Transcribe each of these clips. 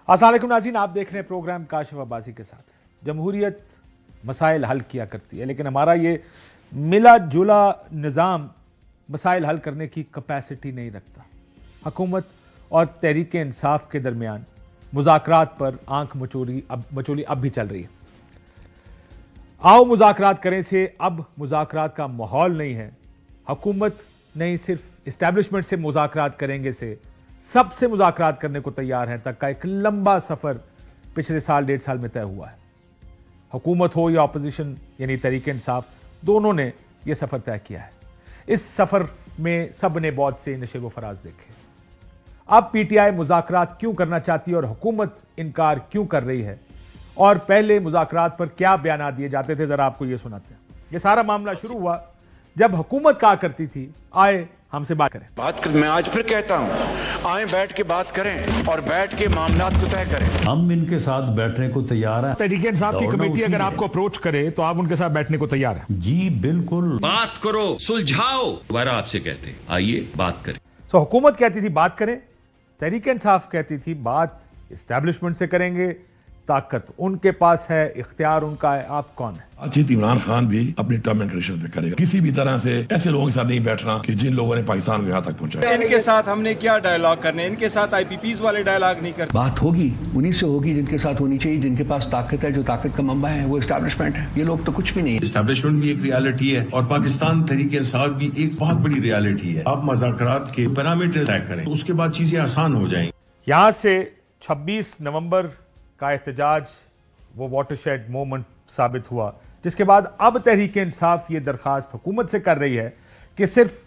السلام علیکم ناظرین، آپ دیکھ رہے ہیں پروگرام کاشف عباسی کے ساتھ۔ جمہوریت مسائل حل کیا کرتی ہے، لیکن ہمارا یہ ملا جلا نظام مسائل حل کرنے کی کیپیسٹی نہیں رکھتا۔ حکومت اور تحریک انصاف کے درمیان مذاکرات پر آنکھ مچولی اب بھی چل رہی ہے۔ آؤ مذاکرات کریں سے اب مذاکرات کا ماحول نہیں ہے۔ حکومت نہیں صرف اسٹیبلشمنٹ سے مذاکرات کریں گے سے سب سے مذاکرات کرنے کو تیار ہیں تک کا ایک لمبا سفر پچھلے سال 1.5 سال میں طے ہوا ہے۔ حکومت ہو یا اپوزیشن یعنی تحریک انصاف، دونوں نے یہ سفر طے کیا ہے۔ اس سفر میں سب نے بہت سے نشیب و فراز دیکھے۔ اب پی ٹی آئی مذاکرات کیوں کرنا چاہتی ہے اور حکومت انکار کیوں کر رہی ہے، اور پہلے مذاکرات پر کیا بیانات دیے جاتے تھے، ذرا آپ کو یہ سناتے ہیں۔ یہ سارا معاملہ شروع ہوا جب حکومت کہا کرتی تھی آئے ہم سے بات کریں۔ میں آج پھر کہتا ہوں، آئیں بیٹھ کے بات کریں اور بیٹھ کے معاملات کو طے کریں۔ ہم ان کے ساتھ بیٹھنے کو تیار ہیں۔ تحریک انصاف کی کمیٹی اگر آپ کو اپروچ کرے تو آپ ان کے ساتھ بیٹھنے کو تیار ہیں؟ جی بالکل، بات کرو، سلجھاؤ، دوبارہ آپ سے کہتے ہیں آئیے بات کریں۔ حکومت کہتی تھی بات کریں، تحریک انصاف کہتی تھی بات اسٹیبلشمنٹ سے کریں گے، طاقت ان کے پاس ہے، اختیار ان کا ہے، آپ کون ہیں؟ اچھی عمران خان بھی اپنی ٹرم اینڈ کنڈیشن پہ کرے گا، کسی بھی طرح سے ایسے لوگوں کے ساتھ نہیں بیٹھنا کہ جن لوگوں نے پاکستان کو یہاں تک پہنچایا۔ ان کے ساتھ ہم نے کیا ڈائلاگ کرنے، ان کے ساتھ آئی پی پیز والے ڈائلاگ نہیں کرتے۔ بات ہوگی انہی سے ہوگی جن کے ساتھ ہونی چاہیے، جن کے پاس طاقت ہے، جو طاقت کا منبع ہے وہ اسٹیبلشمنٹ ہے۔ یہ لوگ تو کچھ بھی نہیں۔ اسٹیبلشمنٹ بھی ایک ریالٹی ہے اور پاکستان تحریک انصاف بھی ایک بہت بڑی ریالٹی ہے۔ آپ مذاکرات کے پیرامیٹر طے کریں، اس کے بعد چیزیں آسان ہو جائیں۔ یہاں سے 26 نومبر کا احتجاج وہ واٹر شیڈ مومنٹ ثابت ہوا، جس کے بعد اب تحریک انصاف یہ درخواست حکومت سے کر رہی ہے کہ صرف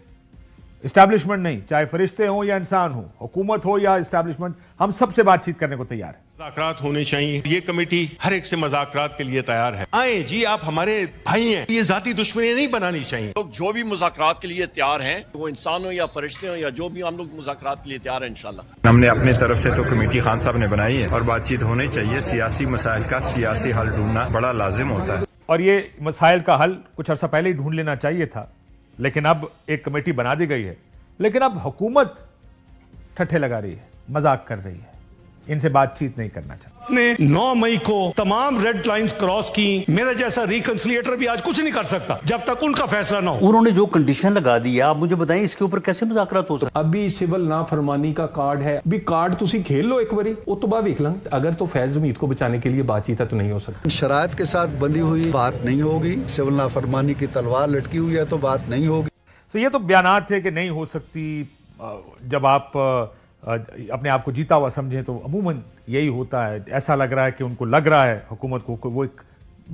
اسٹیبلشمنٹ نہیں، چاہے فرشتے ہوں یا انسان ہوں، حکومت ہو یا اسٹیبلشمنٹ، ہم سب سے بات چیت کرنے کو تیار ہیں۔ مذاکرات ہونے چاہیے، یہ کمیٹی ہر ایک سے مذاکرات کے لیے تیار ہے۔ آئیں جی، آپ ہمارے بھائی ہیں، یہ ذاتی دشمنی نہیں بنانی چاہیے۔ لوگ جو بھی مذاکرات کے لیے تیار ہیں، وہ انسان ہو یا فرشتے ہوں یا جو بھی، ہم لوگ مذاکرات کے لیے تیار ہیں انشاءاللہ۔ ہم نے اپنی طرف سے تو کمیٹی خان صاحب نے بنائی ہے اور بات چیت ہونی چاہیے۔ سیاسی مسائل کا سیاسی حل ڈھونڈنا بڑا لازم ہوتا ہے، اور یہ مسائل کا حل کچھ عرصہ پہلے ہی ڈھونڈ لینا چاہیے تھا، لیکن اب ایک کمیٹی بنا دی گئی ہے۔ لیکن اب حکومت ٹھٹھے لگا رہی ہے، مذاق کر رہی ہے، ان سے بات چیت نہیں کرنا چاہتی۔ نے 9 مئی کو تمام ریڈ لائنز کراس کی۔ میرا جیسا ریکنسلیٹر بھی آج کچھ نہیں کر سکتا جب تک ان کا فیصلہ نہ ہو۔ انہوں نے جو کنڈیشن لگا دی ہے، آپ مجھے بتائیں اس کے اوپر کیسے مذاکرات ہو سکتا؟ ابھی سول نافرمانی کا کارڈ ہے، ابھی کارڈ تسی کھیل لو ایک باری، وہ تو بعد دیکھ لیں۔ اگر تو فیض حمید کو بچانے کے لیے بات چیت ہے تو نہیں ہو سکتی۔ شرائط کے ساتھ بندی ہوئی بات نہیں ہوگی، سول نافرمانی کی تلوار لٹکی ہوئی ہے تو بات نہیں ہوگی۔ تو یہ تو بیانات تھے کہ نہیں ہو سکتی۔ جب آپ اپنے آپ کو جیتا ہوا سمجھیں تو عموماً یہی ہوتا ہے۔ ایسا لگ رہا ہے کہ ان کو لگ رہا ہے حکومت کو کہ وہ ایک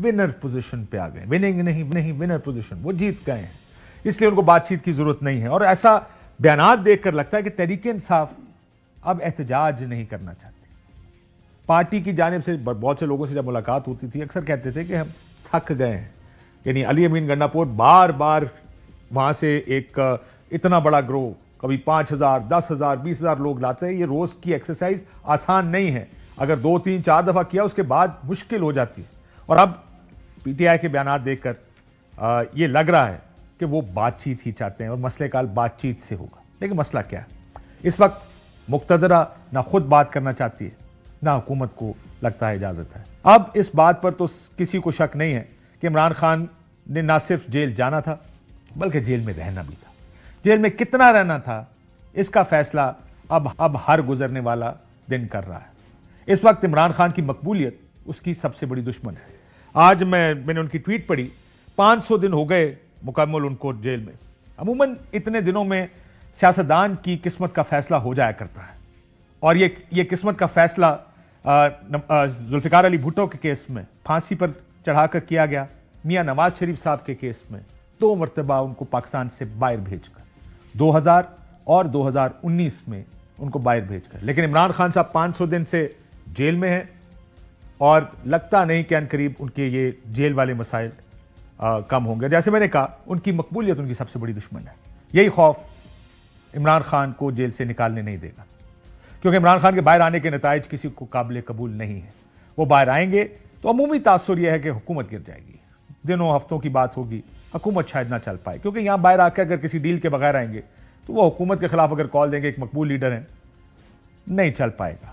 ونر پوزیشن پہ آ گئے، وننگ نہیں ونر پوزیشن، وہ جیت گئے ہیں، اس لیے ان کو بات چیت کی ضرورت نہیں ہے۔ اور ایسا بیانات دیکھ کر لگتا ہے کہ تحریک انصاف اب احتجاج نہیں کرنا چاہتی۔ پارٹی کی جانب سے بہت سے لوگوں سے جب ملاقات ہوتی تھی اکثر کہتے تھے کہ ہم تھک گئے ہیں، یعنی علی امین گنڈا پور بار بار وہاں سے ایک اتنا بڑا گروہ، کبھی 5,000 10,000 20,000 لوگ لاتے ہیں۔ یہ روز کی ایکسرسائز آسان نہیں ہے، اگر 2 3 4 دفعہ کیا اس کے بعد مشکل ہو جاتی ہے۔ اور اب پی ٹی آئی کے بیانات دیکھ کر یہ لگ رہا ہے کہ وہ بات چیت ہی چاہتے ہیں اور مسئلہ کا حل بات چیت سے ہوگا۔ لیکن مسئلہ کیا ہے؟ اس وقت مقتدرہ نہ خود بات کرنا چاہتی ہے، نہ حکومت کو لگتا ہے اجازت ہے۔ اب اس بات پر تو کسی کو شک نہیں ہے کہ عمران خان نے نہ صرف جیل جانا تھا بلکہ جیل میں رہنا بھی تھا۔ جیل میں کتنا رہنا تھا اس کا فیصلہ اب ہر گزرنے والا دن کر رہا ہے۔ اس وقت عمران خان کی مقبولیت اس کی سب سے بڑی دشمن ہے۔ آج میں نے ان کی ٹویٹ پڑھی، 500 دن ہو گئے مکمل ان کو جیل میں۔ عموماً اتنے دنوں میں سیاستدان کی قسمت کا فیصلہ ہو جایا کرتا ہے، اور یہ قسمت کا فیصلہ ذوالفقار علی بھٹو کے کیس میں پھانسی پر چڑھا کر کیا گیا، میاں نواز شریف صاحب کے کیس میں 2 مرتبہ ان کو پاکستان سے باہر بھیج کر، 2000 اور 2019 میں ان کو باہر بھیج کر۔ لیکن عمران خان صاحب 500 دن سے جیل میں ہیں اور لگتا نہیں کہ عنقریب ان کے یہ جیل والے مسائل کم ہوں گے۔ جیسے میں نے کہا، ان کی مقبولیت ان کی سب سے بڑی دشمن ہے۔ یہی خوف عمران خان کو جیل سے نکالنے نہیں دے گا، کیونکہ عمران خان کے باہر آنے کے نتائج کسی کو قابل قبول نہیں ہے۔ وہ باہر آئیں گے تو عمومی تاثر یہ ہے کہ حکومت گر جائے گی، دنوں ہفتوں کی بات ہوگی، حکومت شاید نہ چل پائے، کیونکہ یہاں باہر آ کے اگر کسی ڈیل کے بغیر آئیں گے تو وہ حکومت کے خلاف اگر کال دیں گے، ایک مقبول لیڈر ہیں، نہیں چل پائے گا۔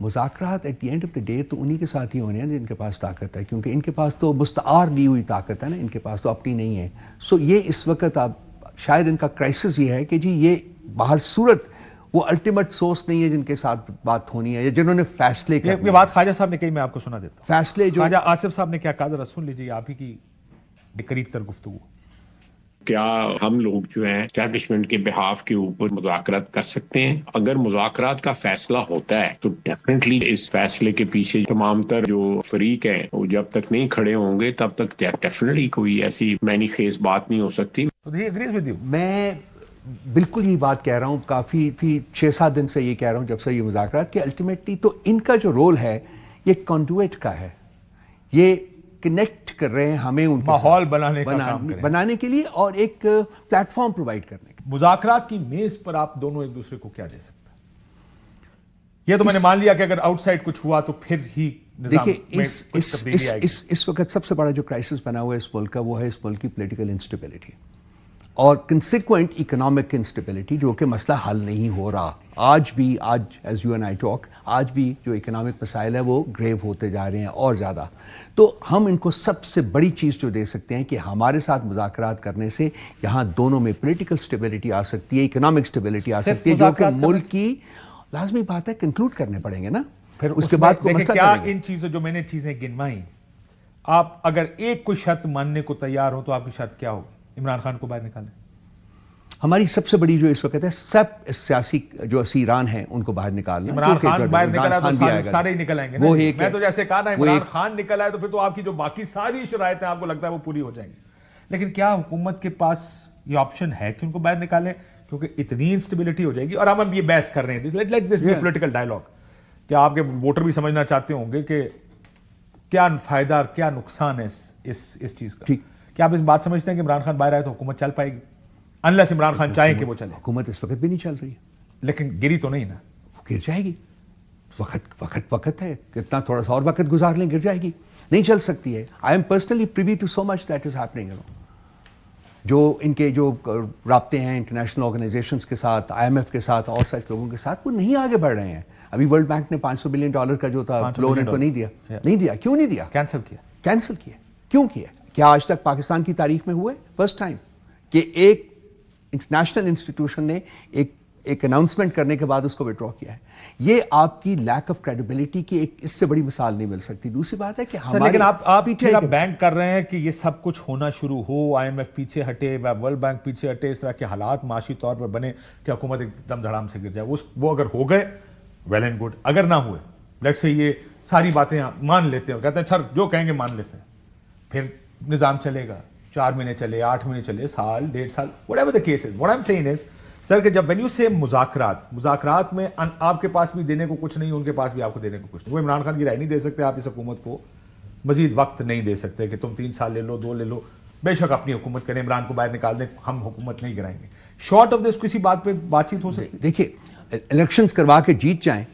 مذاکرات at the end of the day تو انہی کے ساتھ ہی ہونے ہیں جن کے پاس طاقت ہے, کیونکہ ان کے پاس تو مستعار دی ہوئی طاقت ہے نا, ان کے پاس تو اپنی نہیں ہے. سو یہ اس وقت اب شاید ان کا کرائسس یہ ہے کہ جی یہ باہر صورت وہ الٹیمیٹ سورس نہیں ہے جن کے ساتھ بات ہونی ہے یا جنہوں نے فیصلے کرنے ہیں. یہ بات خواجہ صاحب نے کہی, میں آپ کو سنا دیتا ہوں. فیصلے جو خواجہ آصف صاحب نے کیا کہا, ذرا سن لیجیے آپ ہی کی قریب تر گفتگو. کیا ہم لوگ جو ہیں اسٹیبلشمنٹ کے بہاف کے اوپر مذاکرات کر سکتے ہیں؟ اگر مذاکرات کا فیصلہ ہوتا ہے تو ڈیفینیٹلی اس فیصلے کے پیچھے تمام تر جو فریق ہیں وہ جب تک نہیں کھڑے ہوں گے تب تک ڈیفینیٹلی کوئی ایسی معنی خیز بات نہیں ہو سکتی. میں بالکل یہ بات کہہ رہا ہوں, کافی 6-7 دن سے یہ کہہ رہا ہوں جب سے یہ مذاکرات کہ الٹیمیٹلی تو ان کا جو رول ہے یہ کنڈویٹ کا ہے, یہ کنیکٹ کر رہے ہیں ہمیں ان ماحول بنانے کے لیے اور ایک پلیٹ فارم پرووائڈ کرنے کے. مذاکرات کی میز پر آپ دونوں ایک دوسرے کو کیا دے سکتے ہیں؟ یہ تو میں نے مان لیا کہ اگر آؤٹ سائڈ کچھ ہوا تو پھر ہی دیکھیے اس وقت سب سے بڑا جو کرائسس بنا ہوا ہے اس ملک کا وہ ہے اس ملک کی پولیٹیکل انسٹیبلٹی اور کنسیکوینٹ اکنامک انسٹیبلٹی, جو کہ مسئلہ حل نہیں ہو رہا. آج as you and I talk, آج بھی جو اکنامک مسائل ہے وہ گریو ہوتے جا رہے ہیں اور زیادہ. تو ہم ان کو سب سے بڑی چیز جو دے سکتے ہیں کہ ہمارے ساتھ مذاکرات کرنے سے یہاں دونوں میں پولیٹیکل اسٹیبلٹی آ سکتی ہے, اکنامک اسٹیبلٹی آ سکتی ہے, جو کہ ملک کی لازمی بات ہے. کنکلوڈ کرنے پڑیں گے نا, پھر اس کے بعد کو مسئلہ کیا ان چیزوں جو میں نے چیزیں گنوائیں, آپ اگر ایک کوئی شرط ماننے کو تیار ہو تو آپ کی شرط کیا ہوگی؟ عمران خان کو باہر نکالیں. ہماری سب سے بڑی جو اس وقت ہے سب سیاسی جو اسیران ہیں ان کو باہر نکالنا. عمران خان باہر نکلا تو سارے ہی نکل آئیں گے. میں تو جیسے کہا نا, عمران خان نکل آئے تو پھر تو آپ کی جو باقی ساری شرائطیں آپ کو لگتا ہے وہ پوری ہو جائیں گی. لیکن کیا حکومت کے پاس یہ آپشن ہے کہ ان کو باہر نکالیں؟ کیونکہ اتنی انسٹیبلٹی ہو جائے گی. اور ہم یہ بحث کر رہے ہیں, let this be political dialogue, کہ آپ کے ووٹر بھی سمجھنا چاہتے ہوں گے کہ کیا فائدہ اور کیا نقصان ہے اس چیز کا. کیا آپ اس بات سمجھتے ہیں کہ عمران خان باہر آئے تو حکومت چل پائے گی؟ انلیس عمران خان چاہیں کہ وہ چلے. حکومت اس وقت بھی نہیں چل رہی ہے, لیکن گری تو نہیں نا. گر جائے گی, وقت ہے, کتنا تھوڑا سا اور وقت گزار لیں, گر جائے گی, نہیں چل سکتی ہے. I am personally privy to so much that is happening. جو ان کے جو رابطے ہیں انٹرنیشنل آرگنائزیشنز کے ساتھ, آئی ایم ایف کے ساتھ اور سچ لوگوں کے ساتھ, وہ نہیں آگے بڑھ رہے ہیں. ابھی ورلڈ بینک نے $500 بلین کا جو تھا لون ان کو نہیں دیا. کیوں نہیں دیا؟ کینسل کیا. کیوں کیا؟ کیا آج تک پاکستان کی تاریخ میں ہوئے فرسٹ ٹائم کہ ایک انٹرنیشنل انسٹیٹیوشن نے ایک اناؤنسمنٹ کرنے کے بعد اس کو وڈرا کیا ہے؟ یہ آپ کی لیک آف کریڈیبلٹی کی ایک اس سے بڑی مثال نہیں مل سکتی. دوسری بات ہے کہ لیکن آپ بینک کر رہے ہیں کہ یہ سب کچھ ہونا شروع ہو, آئی ایم ایف پیچھے ہٹے, ورلڈ بینک پیچھے ہٹے, اس طرح کے حالات معاشی طور پر بنے کہ حکومت ایک دم دھڑام سے گر جائے. وہ اگر ہو گئے ویل اینڈ گڈ, اگر نہ ہوئے لیٹ سے یہ ساری باتیں مان لیتے ہیں, کہتے ہیں سر جو کہیں گے مان لیتے ہیں, پھر نظام چلے گا, 4 مہینے چلے, 8 مہینے چلے, سال, 1.5 سال, whatever the case is. What I'm saying is, سر کہ جب when you say مذاکرات میں آپ کے پاس بھی دینے کو کچھ نہیں, ان کے پاس بھی آپ کو دینے کو کچھ نہیں. وہ عمران خان کی رائے نہیں دے سکتے, آپ اس حکومت کو مزید وقت نہیں دے سکتے کہ تم 3 سال لے لو, 2 لے لو, بے شک اپنی حکومت کریں, عمران کو باہر نکال دیں, ہم حکومت نہیں گرائیں گے. شارٹ آف دس کسی بات پہ بات چیت ہو سکتی؟ دیکھیے الیکشنز کروا کے جیت جائیں,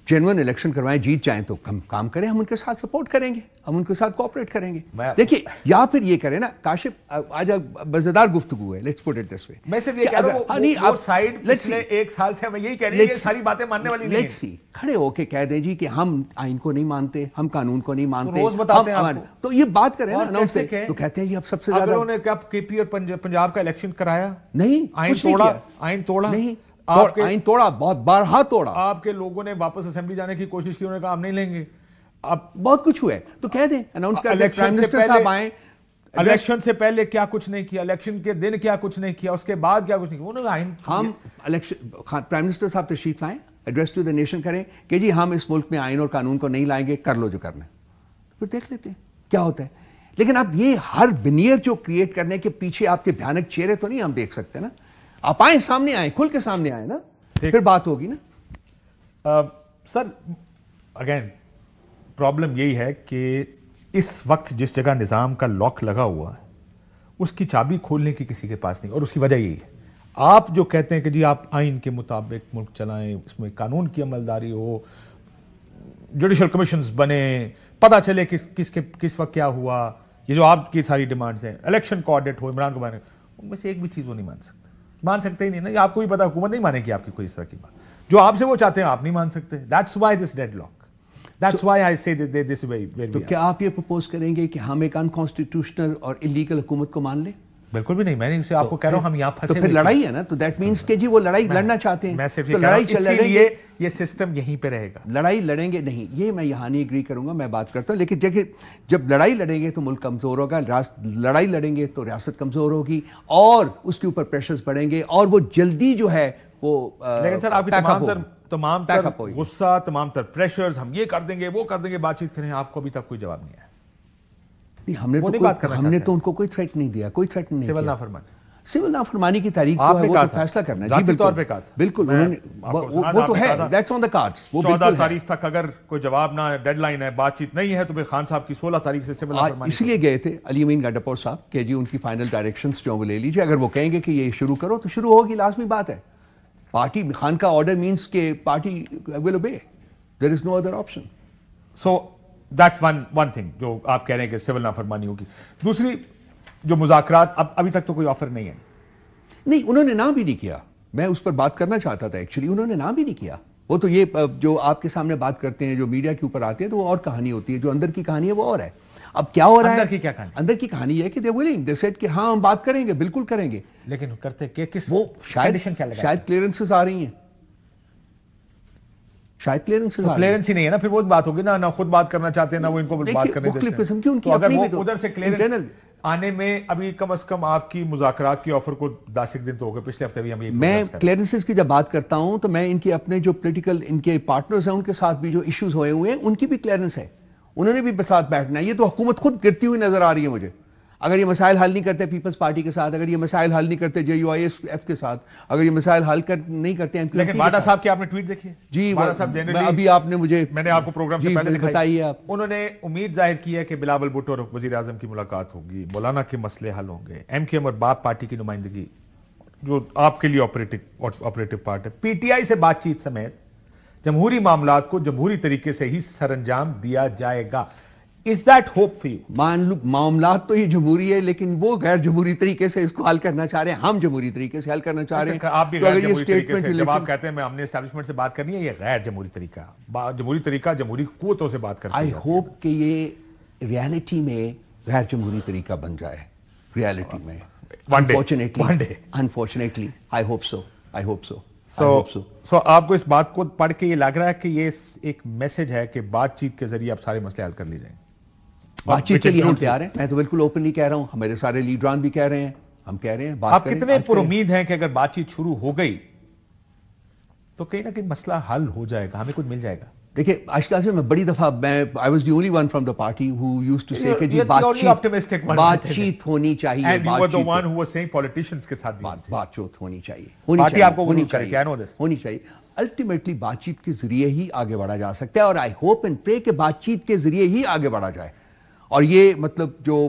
جینوئن الیکشن کروائیں, جیت جائیں تو کام کریں, ہم ان کے ساتھ سپورٹ کریں گے, ہم ان کے ساتھ کوآپریٹ کریں گے. دیکھیے یا پھر یہ کریں نا کاشف, آج مزیدار گفتگو ہے, لیٹس پٹ اٹ دس وے. میں صرف یہ کہہ رہا ہوں وہ سائیڈ پچھلے 1 سال سے ہمیں یہی کہہ رہی ہے کہ ساری باتیں ماننے والی نہیں ہیں. لیٹس سی, کھڑے ہو کے کہہ دیں جی کہ ہم آئین کو نہیں مانتے, ہم قانون کو نہیں مانتے, روز بتاتے ہیں آپ کو. تو یہ بات کریں نا اناؤنس سے, تو کہتے ہیں جی اب سب سے زیادہ انہوں نے کیا کے پی اور پنجاب کا الیکشن کرایا نہیں, آئین توڑا نہیں, آئین توڑا, بہت بارہا توڑا. آپ کے لوگوں نے واپس اسمبلی جانے کی کوشش کی, انہوں نے کہا ہم نہیں لیں گے. اب بہت کچھ ہوا ہے تو کہہ دیں, اناؤنس کر دیں, پرائم منسٹر صاحب آئیں. الیکشن سے پہلے کیا کچھ نہیں کیا, الیکشن کے دن کیا کچھ نہیں کیا, اس کے بعد کیا کچھ نہیں کیا. انہوں نے آئین, ہم الیکشن, پرائم منسٹر صاحب تشریف لائیں, ایڈریس ٹو دی نیشن کریں کہ جی ہم اس ملک میں آئین اور قانون کو نہیں لائیں گے, کر لو جو کرنا ہے, پھر دیکھ لیتے ہیں کیا ہوتا ہے. لیکن اب یہ ہر ونیئر جو کریٹ کرنے کے پیچھے آپ کے بھیانک چہرے تو نہیں ہم دیکھ سکتے نا. آپ آئیں, سامنے آئیں, کھل کے سامنے آئیں نا, پھر بات ہوگی نا. سر اگین پرابلم یہی ہے کہ اس وقت جس جگہ نظام کا لاک لگا ہوا ہے اس کی چابی کھولنے کی کسی کے پاس نہیں, اور اس کی وجہ یہی ہے آپ جو کہتے ہیں کہ جی آپ آئین کے مطابق ملک چلائیں, اس میں قانون کی عملداری ہو, جوڈیشل کمیشنز بنے, پتہ چلے کس وقت کیا ہوا, یہ جو آپ کی ساری ڈیمانڈز ہیں, الیکشن کو آڈٹ ہو, عمران کو باہر, ان میں سے ایک بھی چیز وہ نہیں مان سکتے ہی نہیں نا. یہ آپ کو بھی پتا, حکومت نہیں مانے گی آپ کی کوئی اس طرح کی بات, جو آپ سے وہ چاہتے ہیں آپ نہیں مان سکتے. That's why this deadlock. That's why I say this way. تو کیا آپ یہ پروپوز کریں گے کہ ہم ایک انکانسٹیٹیوشنل اور انلیگل حکومت کو مان لیں؟ بالکل بھی نہیں. میں نے اسے آپ کو کہہ رہا ہوں ہم یہاں پھنسے. تو پھر لڑائی ہے نا. تو دیٹ مینس کہ جی وہ لڑائی لڑنا چاہتے ہیں. میں صرف یہ کہہ رہا ہوں اسی لیے یہ سسٹم یہیں پہ رہے گا. لڑائی لڑیں گے نہیں, یہ میں یہاں نہیں اگری کروں گا. میں بات کرتا ہوں لیکن دیکھیں جب لڑائی لڑیں گے تو ملک کمزور ہوگا, لڑائی لڑیں گے تو ریاست کمزور ہوگی اور اس کے اوپر پریشرز بڑھیں گے اور وہ جلدی جو ہے وہ. لیکن سر آپ کی تمام تر غصہ, تمام تر پریشرز, ہم یہ کر دیں گے وہ کر دیں گے, بات چیت کریں, آپ کو ابھی تک کوئی جواب نہیں آیا. ہم نے تو ان کو کوئی تھریٹ نہیں دیا, کوئی تھریٹ نہیں. سول نافرمانی, سول نافرمانی کی تاریخ جو ہے وہ تو فیصلہ کرنا ہے. ذاتی طور پہ کہا تھا بالکل, وہ تو ہے, دیٹس آن دی کارڈز. 14 تاریخ تک اگر کوئی جواب نہ, ڈیڈ لائن ہے, بات چیت نہیں ہے, تو پھر خان صاحب کی 16 تاریخ سے سول نافرمانی اس لیے گئے تھے علی امین گنڈاپور صاحب کہ جی ان کی فائنل ڈائریکشنز جو وہ لے لیجیے. اگر وہ کہیں گے کہ یہ شروع کرو تو شروع ہوگی, لازمی بات ہے. پارٹی خان کا آرڈر مینس کہ party will obey, there is no other option. So that's one thing جو آپ کہہ رہے ہیں کہ سول نافرمانی ہوگی. دوسری جو مذاکرات, ابھی تک تو کوئی آفر نہیں ہے. نہیں, انہوں نے نام بھی نہیں کیا. میں اس پر بات کرنا چاہتا تھا ایکچولی, انہوں نے نام بھی نہیں کیا. وہ تو یہ جو آپ کے سامنے بات کرتے ہیں, جو میڈیا کے اوپر آتے ہیں, تو وہ اور کہانی ہوتی ہے. جو اندر کی کہانی ہے وہ اور ہے. اب کیا ہو رہا ہے اندر کی کہانی یہ ہے کہ دے ولنگ, دے سیڈ کہ ہاں ہم بات کریں گے, بالکل کریں گے. لیکن کرتے کہ کس وہ شاید کلیئرنسز آ رہی ہیں, شاید کلیئرنس ہی نہیں ہے نا. پھر وہ بات ہوگی نا خود بات کرنا چاہتے ہیں, نہ وہ ان کو بات کرنے دیتے ہیں. تو اگر وہ ادھر سے کلیئرنس آنے میں ابھی کم از کم آپ کی مذاکرات کی آفر کو 10 دن تو ہو گئے. پچھلے ہفتے بھی ہم یہ میں کلیئرنسز کی جب بات کرتا ہوں تو میں ان کے اپنے جو پولیٹیکل ان کے پارٹنرز ہیں ان کے ساتھ بھی جو ایشوز ہوئے ہوئے ہیں ان کی بھی کلیئرنس ہے. انہوں نے بھی ساتھ بیٹھنا ہے. یہ تو حکومت خود گرتی ہوئی نظر آ رہی ہے مجھے. اگر یہ مسائل حل نہیں کرتے پیپلز پارٹی کے ساتھ, اگر یہ مسائل حل نہیں کرتے JUIF کے ساتھ, اگر یہ مسائل حل نہیں کرتے ہیں. لیکن باڈا صاحب کی آپ نے ٹویٹ دیکھی ہے؟ جی ابھی آپ نے مجھے, میں نے آپ کو پروگرام سے پہلے بتائی ہے. انہوں نے امید ظاہر کی ہے کہ بلاول بھٹو اور وزیر اعظم کی ملاقات ہوگی, مولانا کے مسئلے حل ہوں گے, MKM اور باپ پارٹی کی نمائندگی جو آپ کے لیے آپریٹو پارٹ ہے, PTI سے بات چیت سمیت جمہوری معاملات کو جمہوری طریقے سے ہی سر انجام دیا جائے گا. Is that hope for you? مان لو معاملات تو یہ جمہوری ہے لیکن وہ غیر جمہوری طریقے سے اس کو حل کرنا چاہ رہے ہیں, ہم جمہوری طریقے سے حل کرنا چاہ رہے ہیں. آپ بھی غیر جمہوری طریقے سے, جب آپ کہتے ہیں ہم نے اسٹیبلشمنٹ سے بات کرنی ہے, یہ غیر جمہوری طریقہ, جمہوری طریقہ جمہوری قوتوں سے بات کرتے ہیں. آئی ہوپ کہ یہ ریالٹی میں غیر جمہوری طریقہ بن جائے, ریالٹی میں. Unfortunately, I hope so. سو آپ کو اس بات کو پڑھ کے یہ لگ رہا ہے کہ یہ ایک میسج ہے کہ بات چیت کے ذریعے آپ سارے مسئلے حل کر لی جائیں. بات چیت کے لیے ہم تیار ہیں. میں تو بالکل اوپنلی کہہ رہا ہوں, ہمارے سارے لیڈران بھی کہہ رہے ہیں, ہم کہہ رہے ہیں بات آپ کتنے پر امید ہیں کہ اگر بات چیت شروع ہو گئی تو کہیں نہ کہیں مسئلہ حل ہو جائے گا, ہمیں کچھ مل جائے گا. دیکھیں آج میں بڑی دفعہ I was the only one from the party who used to say کہ جی بات چیت ہونی چاہیے, and you were the one who was saying politicians کے ساتھ بات چیت ہونی چاہیے, پارٹی آپ کو ہونی چاہیے. الٹیمیٹلی بات چیت کے ذریعے ہی آگے بڑھا جا سکتا ہے, اور آئی ہوپ اینڈ پرے کہ بات چیت کے ذریعے ہی آگے بڑھا جائے. اور یہ مطلب جو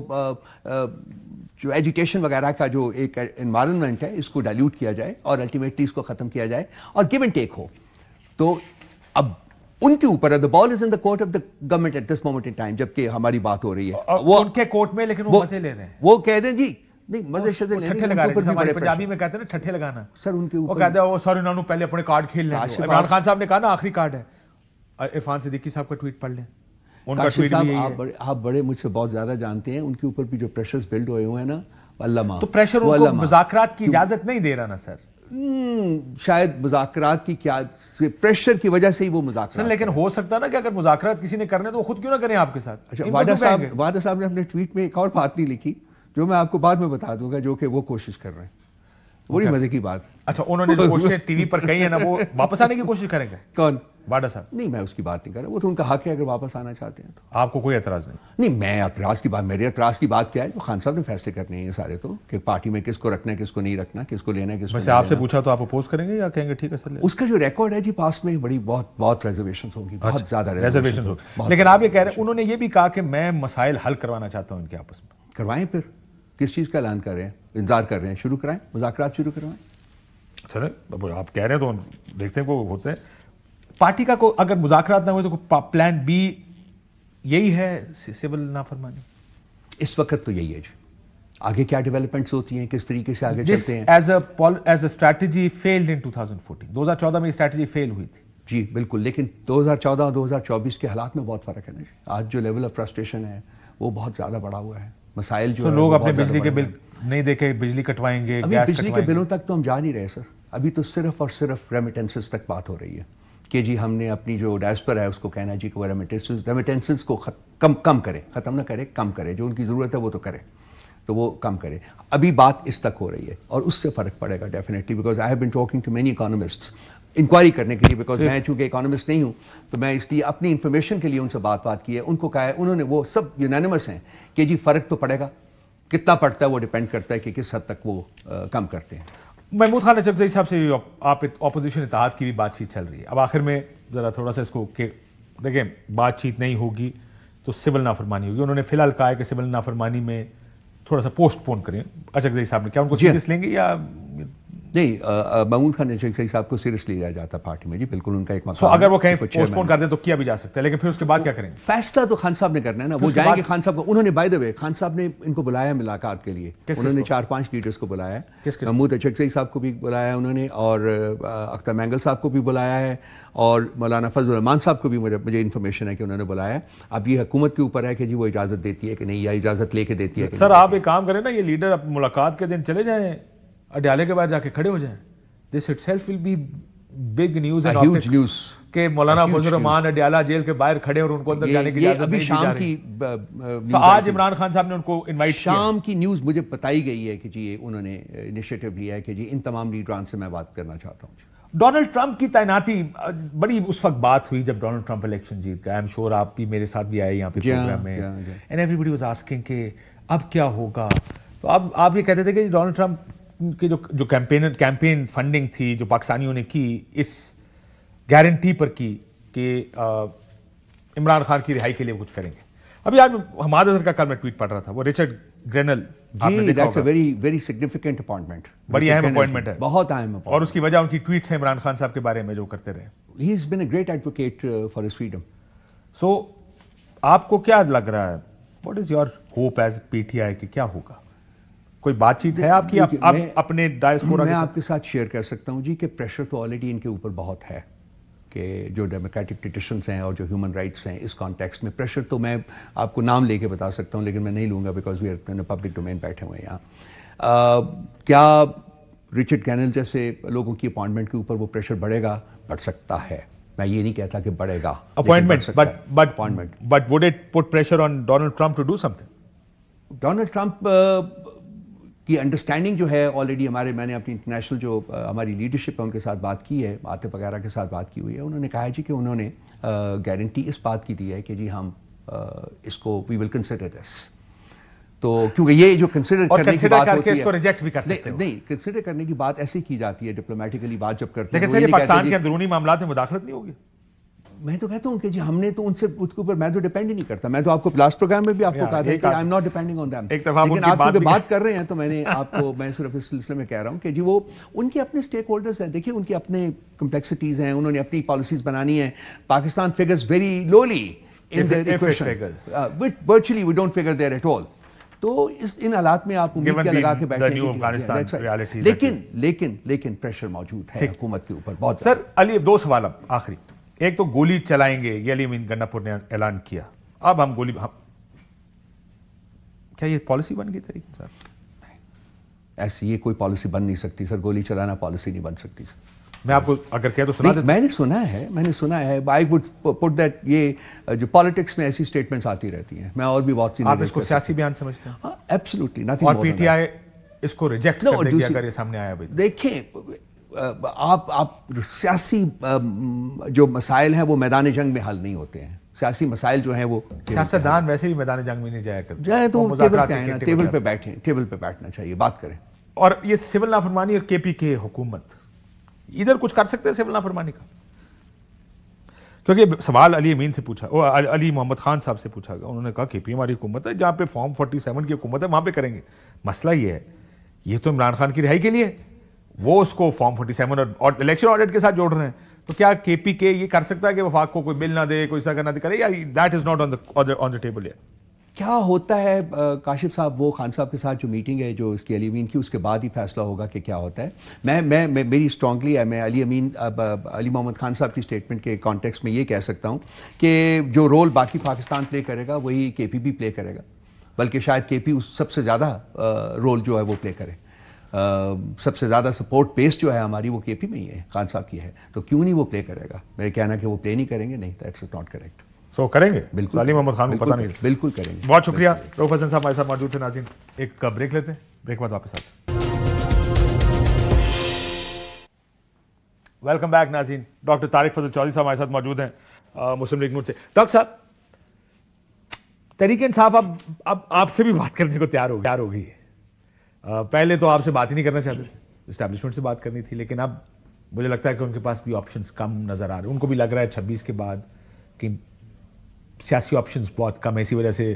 ایجوکیشن وغیرہ کا جو ایک انوائرمنٹ ہے اس کو ڈائلیوٹ کیا جائے اور الٹیمیٹلی اس کو ختم کیا جائے اور گیو اینڈ ٹیک ہو. تو اب ان کے اوپر the ball is in the court of the government at this moment in time, جبکہ ہماری بات ہو رہی ہے وہ ان کے کورٹ میں, لیکن وہ مزے لے رہے ہیں. وہ کہہ دیں جی نہیں مزے شزے لینے, پنجابی میں کہتے ہیں نا ٹھٹھے لگانا. سر ان کے اوپر وہ کہتے ہیں وہ سوری انہوں نے پہلے اپنے کارڈ کھیل لیں. عمران خان صاحب نے کہا نا آخری کارڈ ہے. عرفان صدیقی صاحب کا ٹویٹ پڑھ لیں, ان کا ٹویٹ بھی یہی ہے. آپ بڑے مجھ سے بہت زیادہ جانتے ہیں, ان کے اوپر بھی جو پریشرز بلڈ ہوئے ہوئے ہیں نا, اللہ ماں. تو پریشر ان کو مذاکرات کی اجازت نہیں دے رہا نا سر. شاید مذاکرات کی کیا پریشر کی وجہ سے ہی وہ مذاکرات. لیکن ہو سکتا نا کہ اگر مذاکرات کسی نے کرنے تو وہ خود کیوں نہ کریں آپ کے ساتھ. اچھا, وادہ صاحب نے اپنے ٹویٹ میں ایک اور بات نہیں لکھی جو میں آپ کو بعد میں بتا دوں گا, جو کہ وہ کوشش کر رہے ہیں, بڑی مزے کی بات. اچھا, انہوں نے جو کوششیں ٹی وی پر کہی ہے نا, وہ واپس آنے کی کوشش کریں گے. کون؟ واڈا صاحب. نہیں, میں اس کی بات نہیں کر رہا, وہ تو ان کا حق ہے اگر واپس آنا چاہتے ہیں تو. آپ کو کوئی اعتراض نہیں؟ نہیں, میں اعتراض کی بات, میرے اعتراض کی بات کیا ہے, خان صاحب نے فیصلے کرنے ہیں یہ سارے, تو کہ پارٹی میں کس کو رکھنا ہے کس کو نہیں رکھنا, کس کو لینا ہے کس کو. ویسے آپ سے پوچھا تو آپ اپوز کریں گے یا کہیں گے ٹھیک ہے سر؟ اس کا جو ریکارڈ ہے جی پاس میں بڑی بہت ریزرویشنز ہوں گی, بہت زیادہ ریزرویشنز ہوں. لیکن آپ یہ کہہ رہے ہیں, انہوں نے یہ بھی کہا کہ میں مسائل حل کروانا چاہتا ہوں ان کے آپس میں. کروائیں, پھر کس چیز کا اعلان کر رہے ہیں, انتظار کر رہے ہیں, شروع کرائیں, مذاکرات شروع کروائیں. چلیں, آپ کہہ رہے ہیں تو دیکھتے ہیں وہ ہوتے ہیں. پارٹی کا کو اگر مذاکرات نہ ہوئے تو پلان بی یہی ہے سول نافرمانی. اس وقت تو یہی ہے جی, آگے کیا ڈیولپمنٹس ہوتی ہیں, کس طریقے سے آگے چلتے ہیں. ایز اے اسٹریٹجی فیلڈ ان 2014 میں اسٹریٹجی فیل ہوئی تھی. جی بالکل، لیکن 2014 اور 2024 کے حالات میں بہت فرق ہے نا. آج جو لیول آف فرسٹریشن ہے وہ بہت زیادہ بڑا ہوا ہے. مسائل جو لوگ اپنے بجلی کے بل نہیں دے کے بجلی کٹوائیں گے، ابھی بجلی کے بلوں تک تو ہم جا نہیں رہے سر. ابھی تو صرف اور صرف ریمیٹنسز تک بات ہو رہی ہے کہ جی ہم نے اپنی جو ڈائسپورا ہے اس کو کہنا ہے جی کہ وہ ریمیٹنسز کو کم کرے، ختم نہ کرے، کم کرے. جو ان کی ضرورت ہے وہ تو کرے، تو وہ کم کرے. ابھی بات اس تک ہو رہی ہے اور اس سے فرق پڑے گا definitely, because I have been talking to many economists inquiry کرنے کے لیے، بیکاز میں چونکہ اکانومسٹ نہیں ہوں تو میں اس لیے اپنی انفارمیشن کے لیے ان سے بات کی ہے. ان کو کہا ہے، انہوں نے وہ سب یونینمس ہیں کہ جی فرق تو پڑے گا. کتنا پڑتا ہے وہ ڈیپینڈ کرتا ہے کہ کس حد تک وہ کم کرتے ہیں. محمود خان اچکزئی صاحب سے آپ اپوزیشن اتحاد کی بھی بات چیت چل رہی ہے. اب آخر میں ذرا تھوڑا سا اس کو کہ دیکھیں بات چیت نہیں ہوگی تو سول نافرمانی ہوگی. انہوں نے فی الحال کہا ہے کہ سول نافرمانی میں تھوڑا سا پوسٹ پون کریں. اچکزئی صاحب نے کیا ان کو سیریس لیں گے یا نہیں؟ محمود خان اچکزئی صاحب کو سیریس لیا جاتا پارٹی میں. جی بالکل ان کا ایک مقام. اگر وہ کہیں پوسٹ پون کر دیں تو کیا بھی جا سکتا ہے، لیکن پھر اس کے بعد کیا کریں؟ فیصلہ تو خان صاحب نے کرنا ہے نا. وہ جائیں گے خان صاحب کو. انہوں نے بائی دا وے خان صاحب نے ان کو بلایا ملاقات کے لیے. انہوں نے 4-5 لیڈرز کو بلایا ہے. محمود اچکزئی صاحب کو بھی بلایا ہے انہوں نے، اور اختر مینگل صاحب کو بھی بلایا ہے، اور مولانا فضل الرحمان صاحب کو بھی مجھے انفارمیشن ہے کہ انہوں نے بلایا ہے. اب یہ حکومت کے اوپر ہے کہ جی وہ اجازت دیتی ہے کہ نہیں، یا اجازت لے کے دیتی ہے. سر آپ ایک کام کریں نا، یہ لیڈر ملاقات کے دن چلے جائیں، اڈیالے کے باہر جا کے کھڑے ہو جائیں. This itself will be big news and optics کہ مولانا فضل الرحمان اڈیالہ جیل کے باہر کھڑے اور ان کو اندر جانے کی اجازت نہیں دی جا رہی. آج عمران خان صاحب نے ان کو انوائٹ کیا. شام کی نیوز مجھے بتائی گئی ہے کہ جی انہوں نے انیشیٹو لیا ہے کہ جی ان تمام لیڈران سے میں بات کرنا چاہتا ہوں. ڈونلڈ ٹرمپ کی تعیناتی بڑی اس وقت بات ہوئی جب ڈونلڈ ٹرمپ الیکشن جیت گیا. آئی ایم شیور آپ بھی میرے ساتھ بھی آئے یہاں پہ پروگرام میں، and everybody was asking کہ اب کیا ہوگا. تو اب آپ یہ کہتے تھے کہ ڈونلڈ ٹرمپ کی جو کیمپین فنڈنگ تھی جو پاکستانیوں نے کی، اس گارنٹی پر کی کہ عمران خان کی رہائی کے لیے کچھ کریں گے. ابھی آج حماد اظہر کا کل میں ٹویٹ پڑھ رہا تھا، وہ ریچرڈ گرینل، ویری سگنیفیکنٹ اپوائنٹمنٹ، بڑی اہم اپوائنٹمنٹ ہے، بہت اہم. اور اس کی وجہ ان کی ٹویٹس ہیں عمران خان صاحب کے بارے میں جو کرتے رہے. He has been a great advocate for his freedom. So آپ کو کیا لگ رہا ہے، what is your hope as P T I کہ کیا ہوگا؟ کوئی بات چیت ہے آپ کی اپنے ڈائسپورا؟ میں آپ کے ساتھ شیئر کر سکتا ہوں جی کہ پریشر تو آلریڈی ان کے اوپر بہت ہے کہ جو ڈیموکریٹک پیٹیشنز ہیں اور جو ہیومن رائٹس ہیں اس کانٹیکسٹ میں پریشر تو میں آپ کو نام لے کے بتا سکتا ہوں، لیکن میں نہیں لوں گا because we are public domain بیٹھے ہوئے ہیں یہاں. کیا رچرڈ گینل جیسے لوگوں کی اپوائنٹمنٹ کے اوپر وہ پریشر بڑھے گا؟ بڑھ سکتا ہے. میں یہ نہیں کہتا کہ بڑھے گا appointment, but would it put pressure on Donald Trump to do something? Donald Trump کی انڈرسٹینڈنگ جو ہے آلریڈی میں نے اپنی انٹرنیشنل جو ہماری لیڈرشپ ہے ان کے ساتھ بات کی ہے، عاطف وغیرہ کے ساتھ بات کی ہوئی ہے. انہوں نے کہا ہے جی کہ انہوں نے گارنٹی اس بات کی دی ہے کہ جی ہم اس کو وی ول کنسیڈر دس. تو کیونکہ یہ جو کنسیڈر کرنے کی بات ہوتی ہے، اس کو ریجیکٹ بھی کر سکتے ہیں. نہیں، کنسیڈر کرنے کی بات ایسے کی جاتی ہے ڈپلومیٹیکلی بات جب کرتے ہیں. لیکن سر پاکستان کے اندرونی معاملات میں مداخلت نہیں ہوگی؟ میں تو کہتا ہوں کہ جی ہم نے تو ان سے اس کے اوپر میں تو ڈیپینڈ ہی نہیں کرتا. میں تو آپ کو لاسٹ پروگرام میں بھی آپ کو کہا تھا کہ I am not depending on them. لیکن آپ جو بات کر رہے ہیں تو میں نے آپ کو میں صرف اس سلسلے میں کہہ رہا ہوں کہ جی وہ ان کے اپنے اسٹیک ہولڈرز ہیں. دیکھیے ان کے اپنے کمپلیکسٹیز ہیں، انہوں نے اپنی پالیسیز بنانی ہیں. Pakistan figures very lowly in their equation, virtually we don't figure there at all. تو ان حالات میں آپ امید کیا لگا کے بیٹھے گے؟ لیکن پریشر موجود ہے حکومت کے اوپر بہت. سر علی، 2 سوال اب آخری. ایک تو گولی چلائیں گے، یہ علی امین گنڈا پور نے اعلان کیا. اب ہم گولی، کیا یہ پالیسی بن گئی طریقے سر؟ ایسی یہ کوئی پالیسی بن نہیں سکتی سر. گولی چلانا پالیسی نہیں بن سکتی سر. میں آپ کو اگر کہہ تو سنا دیتا. میں نے سنا ہے آئی وڈ پٹ دیٹ. یہ جو پالیٹکس میں ایسی سٹیٹمنٹس آتی رہتی ہیں، میں اور بھی بہت سی. آپ اس کو سیاسی بیان سمجھتے ہیں؟ Absolutely nothing. اور پی ٹی آئی اس کو ریجیکٹ کر دے گی اگر یہ سامنے آیا؟ دیکھیں آپ سیاسی جو مسائل ہیں وہ میدان جنگ میں حل نہیں ہوتے ہیں. سیاسی مسائل جو ہیں وہ سیاستدان ویسے بھی میدان جنگ میں نہیں جایا کرتے. جائے تو ٹیبل پہ بیٹھیں، ٹیبل پہ بیٹھنا چاہیے، بات کریں. اور یہ سول نافرمانی اور کے پی کے حکومت ادھر کچھ کر سکتے ہیں سول نافرمانی کا؟ کیونکہ سوال علی امین سے پوچھا، علی محمد خان صاحب سے پوچھا گیا. انہوں نے کہا کے پی ہماری حکومت ہے، جہاں پہ فارم 47 کی حکومت ہے وہاں پہ کریں گے. مسئلہ یہ ہے، یہ تو عمران خان کی رہائی کے لیے، وہ اس کو فارم 47 اور الیکشن آڈٹ کے ساتھ جوڑ رہے ہیں. تو کیا کے پی کے یہ کر سکتا ہے کہ وفاق کو کوئی بل نہ دے، کوئی ایسا کرنا کرے، یا that is not on the table? کیا ہوتا ہے کاشف صاحب، وہ خان صاحب کے ساتھ جو میٹنگ ہے جو اس کی علی امین کی، اس کے بعد ہی فیصلہ ہوگا کہ کیا ہوتا ہے. میں میری اسٹرانگلی ہے، میں علی محمد خان صاحب کی اسٹیٹمنٹ کے کانٹیکسٹ میں یہ کہہ سکتا ہوں کہ جو رول باقی پاکستان پلے کرے گا وہی کے پی بھی پلے کرے گا، بلکہ شاید کے پی سب سے زیادہ رول جو ہے وہ پلے کرے. سب سے زیادہ سپورٹ بیس جو ہے ہماری وہ کے پی میں ہی ہے، خان صاحب کی ہے، تو کیوں نہیں وہ پلے کرے گا. میرے کہنا کہ وہ پلے نہیں کریں گے، نہیں، دیٹس ناٹ کریکٹ. سو کریں گے بالکل. علی محمد خان کو پتہ نہیں. بالکل کریں گے. بہت شکریہ. رؤف حسن صاحب ہمارے ساتھ موجود تھے. ناظرین ایک بریک لیتے ہیں، بریک بعد واپس آتے ہیں. ویلکم بیک ناظرین. ڈاکٹر طارق فضل چودھری صاحب ہمارے ساتھ موجود ہیں مسلم لیگ نون سے. ڈاکٹر صاحب، تحریک انصاف اب آپ سے بھی بات کرنے کو تیار ہو گئی ہے. پہلے تو آپ سے بات ہی نہیں کرنا چاہتے، اسٹیبلشمنٹ سے بات کرنی تھی، لیکن اب مجھے لگتا ہے کہ ان کے پاس بھی آپشنز کم نظر آ رہے ہیں. ان کو بھی لگ رہا ہے 26 کے بعد کہ سیاسی آپشنز بہت کم ہے، اسی وجہ سے.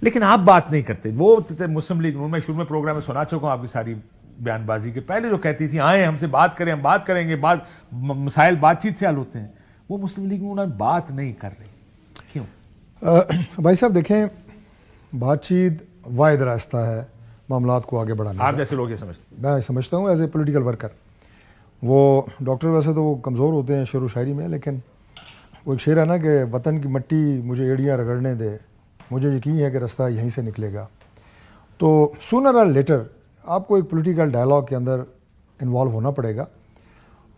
لیکن آپ بات نہیں کرتے. وہ مسلم لیگ نون میں شروع میں پروگرام میں سنا چکا ہوں آپ کی ساری بیان بازی کے پہلے جو کہتی تھی آئیں ہم سے بات کریں، ہم بات کریں گے، مسائل بات چیت سے حل ہوتے ہیں، وہ مسلم لیگ نون بات نہیں کر رہی. کیوں؟ بھائی صاحب دیکھیں، بات چیت واحد راستہ ہے معاملات کو آگے بڑھانے کا. آپ جیسے لوگ یہ سمجھتے ہیں. میں سمجھتا ہوں ایز اے پولیٹیکل ورکر. وہ ڈاکٹر ویسے تو وہ کمزور ہوتے ہیں شعر و شاعری میں، لیکن وہ ایک شعر ہے نا کہ وطن کی مٹی مجھے ایڑیاں رگڑنے دے، مجھے یقین ہے کہ راستہ یہیں سے نکلے گا. تو سونر اور لیٹر آپ کو ایک پولیٹیکل ڈائلاگ کے اندر انوالو ہونا پڑے گا.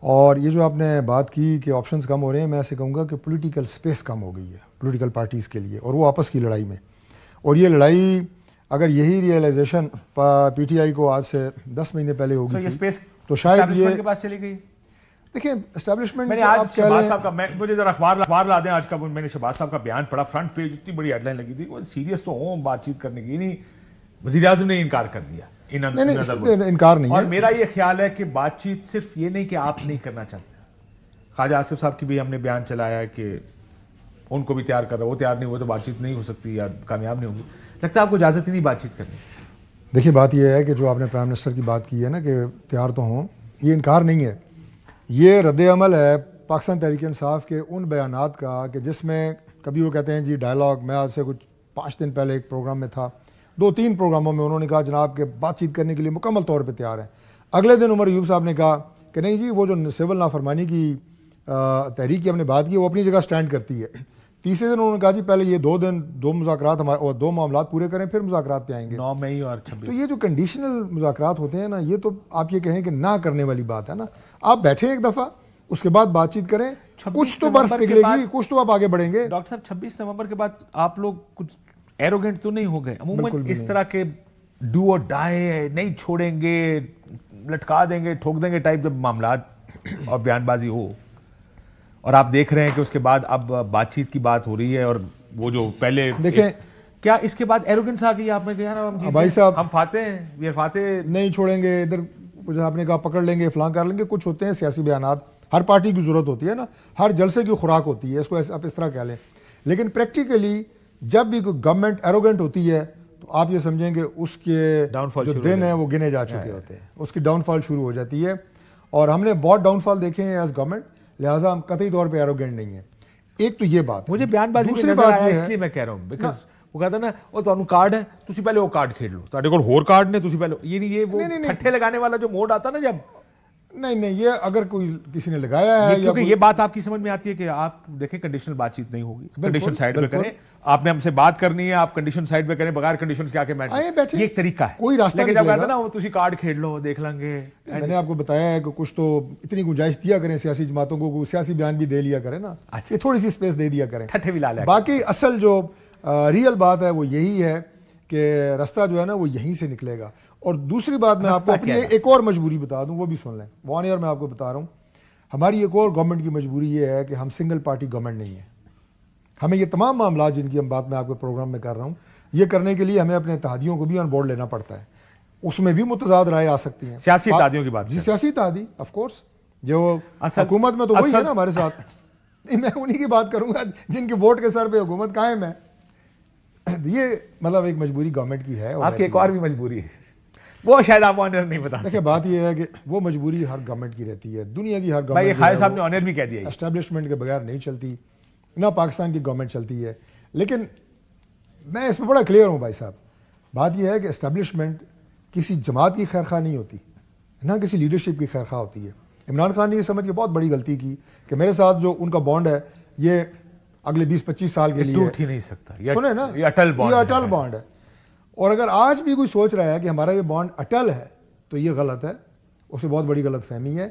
اور یہ جو آپ نے بات کی کہ آپشنز کم ہو رہے ہیں، میں ایسے کہوں گا کہ پولیٹیکل سپیس کم ہو گئی ہے پولیٹیکل پارٹیز کے لیے، اور وہ آپس کی لڑائی میں. اور یہ لڑائی اگر یہی ریئلائزیشن پی ٹی آئی کو آج سے 10 مہینے پہلے ہوگی تو شاید یہ کے پاس چلی گئی. دیکھیں اسٹیبلشمنٹ میں نے آج شہباز صاحب کا، مجھے ذرا اخبار لا دیں آج کا، میں نے شہباز صاحب کا بیان پڑھا، فرنٹ پیج اتنی بڑی ہیڈ لائن لگی تھی. وہ سیریس تو ہوں بات چیت کرنے کی، نہیں وزیر اعظم نے انکار کر دیا. انکار نہیں ہے. اور میرا یہ خیال ہے کہ بات چیت صرف یہ نہیں کہ آپ نہیں کرنا چاہتے. خواجہ آصف صاحب کی بھی ہم نے بیان چلایا ہے کہ ان کو بھی تیار کر رہا، وہ تیار نہیں ہوئے تو بات چیت نہیں ہو سکتی یا کامیاب نہیں ہوگی. لگتا ہے آپ کو اجازت ہی نہیں بات چیت کرنی. دیکھیے بات یہ ہے کہ جو آپ نے پرائم منسٹر کی بات کی ہے نا کہ تیار تو ہوں، یہ انکار نہیں ہے، یہ رد عمل ہے پاکستان تحریک انصاف کے ان بیانات کا کہ جس میں کبھی وہ کہتے ہیں جی ڈائلاگ. میں آج سے کچھ 5 دن پہلے ایک پروگرام میں تھا، 2-3 پروگراموں میں انہوں نے کہا جناب کہ بات چیت کرنے کے لیے مکمل طور پہ تیار ہیں. اگلے دن عمر ایوب صاحب نے کہا کہ نہیں جی وہ جو سول نافرمانی کی تحریک کی ہم نے بات کی وہ اپنی جگہ سٹینڈ کرتی ہے. تیسرے دن انہوں نے کہا جی پہلے یہ 2 دن 2 مذاکرات اور 2 معاملات پورے کریں پھر مذاکرات پہ آئیں گے. 9 مئی اور 26. تو یہ جو کنڈیشنل مذاکرات ہوتے ہیں نا، یہ تو آپ یہ کہیں کہ نہ کرنے والی بات ہے نا. آپ بیٹھیں ایک دفعہ، اس کے بعد بات چیت کریں، کچھ تو برف پگھلے گی، کچھ تو آپ آگے بڑھیں گے. ڈاکٹر صاحب 26 نومبر کے بعد آپ لوگ کچھ ایروگنٹ تو نہیں ہو گئے؟ عموماً اس طرح کے ڈو اور ڈائی نہیں چھوڑیں گے، لٹکا دیں گے، ٹھوک دیں گے ٹائپ جب معاملات اور بیان بازی ہو، اور آپ دیکھ رہے ہیں کہ اس کے بعد اب بات چیت کی بات ہو رہی ہے، اور وہ جو پہلے دیکھیں کیا اس کے بعد ایروگنس آ گئی آپ میں کہ یار بھائی صاحب ہم فاتح ہیں، یہ فاتح نہیں چھوڑیں گے، ادھر آپ نے کہا پکڑ لیں گے، فلاں کر لیں گے. کچھ ہوتے ہیں سیاسی بیانات، ہر پارٹی کی ضرورت ہوتی ہے نا، ہر جلسے کی خوراک ہوتی ہے، اس کو آپ اس طرح کہہ لیں. لیکن پریکٹیکلی جب بھی کوئی گورنمنٹ ایروگنٹ ہوتی ہے تو آپ یہ سمجھیں کہ اس کے جو دن ہیں وہ گنے جا چکے ہوتے ہیں، اس کی ڈاؤن فال شروع ہو جاتی ہے. اور ہم نے بہت ڈاؤن فال دیکھے ہیں ایز گورنمنٹ، لہٰذا ہم قطعی طور پہ ایروگنٹ نہیں ہیں. ایک تو یہ بات مجھے بیان بازی دوسری بات یہ ہے، اس لیے میں کہہ رہا ہوں بیکاز وہ کہتا نا وہ تمہیں کارڈ ہے تسی پہلے وہ کارڈ کھیل لو، تہاڈے کول ہور کارڈ نے تسی پہلے یہ وہ ٹھٹھے لگانے والا جو موڈ آتا نا جب نہیں یہ اگر کوئی کسی نے لگایا ہے، کیونکہ یہ بات آپ کی سمجھ میں آتی ہے کہ آپ دیکھیں کنڈیشنل بات چیت نہیں ہوگی، کنڈیشن سائڈ پہ کریں. آپ نے ہم سے بات کرنی ہے، آپ کنڈیشن سائڈ پہ کریں، بغیر کنڈیشنز کے آکے بیٹھیں، یہ ایک طریقہ ہے. کوئی راستہ لیکن جب کہتے ہیں نا وہ تسی کارڈ کھیل لو دیکھ لیں گے. میں نے آپ کو بتایا ہے کہ کچھ تو اتنی گنجائش دیا کریں سیاسی جماعتوں کو، سیاسی بیان بھی دے لیا کریں نا، یہ تھوڑی سی اسپیس دے دیا کریں. ٹھٹھے بھی لا لیں. باقی اصل جو ریئل بات ہے وہ یہی ہے کہ راستہ جو ہے نا وہ یہیں سے نکلے گا. اور دوسری بات میں آپ کو اپنی ایک اور مجبوری بتا دوں، وہ بھی سن لیں. وان ایئر میں آپ کو بتا رہا ہوں، ہماری ایک اور گورنمنٹ کی مجبوری یہ ہے کہ ہم سنگل پارٹی گورنمنٹ نہیں ہے. ہمیں یہ تمام معاملات جن کی ہم بات میں آپ کے پروگرام میں کر رہا ہوں، یہ کرنے کے لیے ہمیں اپنے اتحادیوں کو بھی آن بورڈ لینا پڑتا ہے. اس میں بھی متضاد رائے آ سکتی ہیں. سیاسی اتحادیوں کی بات جی، سیاسی اتحادی آف کورس جو حکومت میں تو وہی ہے نا ہمارے ساتھ. میں انہی کی بات کروں گا جن کے ووٹ کے سر پہ حکومت قائم ہے. یہ مطلب ایک مجبوری گورنمنٹ کی ہے. آپ کی ایک اور بھی مجبوری ہے، وہ شاید آپ آنر نہیں بتا. دیکھیں بات یہ ہے کہ وہ مجبوری ہر گورنمنٹ کی رہتی ہے، دنیا کی ہر گورنمنٹ. بھائی خالد صاحب نے آنر بھی کہہ دیا، اسٹیبلشمنٹ کے بغیر نہیں چلتی، نہ پاکستان کی گورنمنٹ چلتی ہے. لیکن میں اس میں بڑا کلیئر ہوں بھائی صاحب. بات یہ ہے کہ اسٹیبلشمنٹ کسی جماعت کی خیر خواہ نہیں ہوتی, نہ کسی لیڈرشپ کی خیر خواہ ہوتی ہے. عمران خان نے یہ سمجھ کے بہت بڑی غلطی کی کہ میرے ساتھ جو ان کا بانڈ ہے یہ اگلے 20-25 سال کے لیے ٹوٹ ہی نہیں سکتا. سنیں نا, یہ اٹل بانڈ ہے. اور اگر آج بھی کوئی سوچ رہا ہے کہ ہمارا یہ بانڈ اٹل ہے تو یہ غلط ہے, اسے بہت بڑی غلط فہمی ہے.